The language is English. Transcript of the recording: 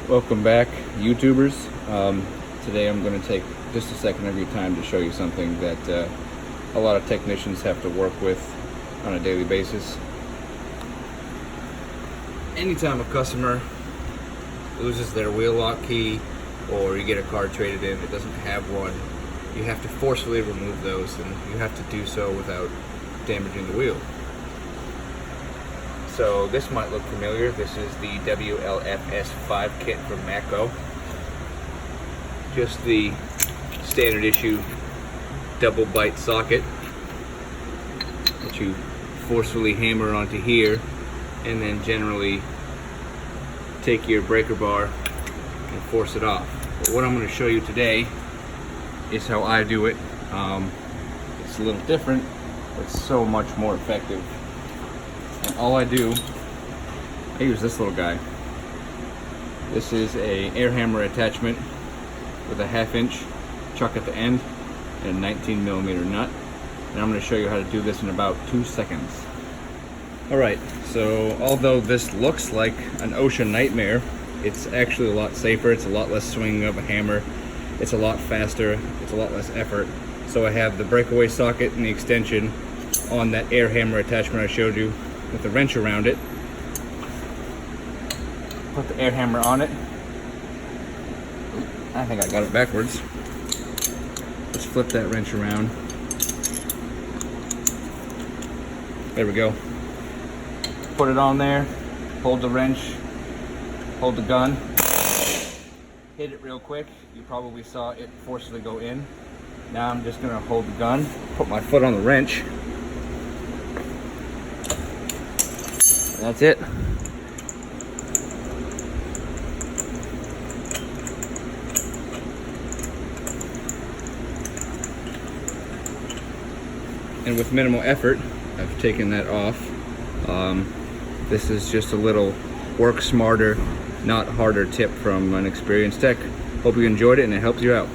Welcome back, YouTubers. Today I'm going to take just a second of your time to show you something that a lot of technicians have to work with on a daily basis. Anytime a customer loses their wheel lock key, or you get a car traded in that doesn't have one, you have to forcefully remove those, and you have to do so without damaging the wheel. So this might look familiar. This is the WLFS5 kit from Matco. Just the standard issue double bite socket that you forcefully hammer onto here, and then generally take your breaker bar and force it off. But what I'm going to show you today is how I do it. It's a little different, but it's so much more effective. And all I do, I use this little guy. This is a air hammer attachment with a 1/2 inch chuck at the end and a 19mm nut. And I'm going to show you how to do this in about 2 seconds. Alright, so although this looks like an OSHA nightmare, it's actually a lot safer. It's a lot less swinging of a hammer. It's a lot faster. It's a lot less effort. So I have the breakaway socket and the extension on that air hammer attachment I showed you with the wrench around it. Put the air hammer on it. I think I got it backwards. Just flip that wrench around. There we go. Put it on there, hold the wrench, hold the gun, hit it real quick. You probably saw it forcefully go in. Now I'm just gonna hold the gun, put my foot on the wrench. That's it. And with minimal effort, I've taken that off. This is just a little work smarter, not harder tip from an experienced tech. Hope you enjoyed it and it helps you out.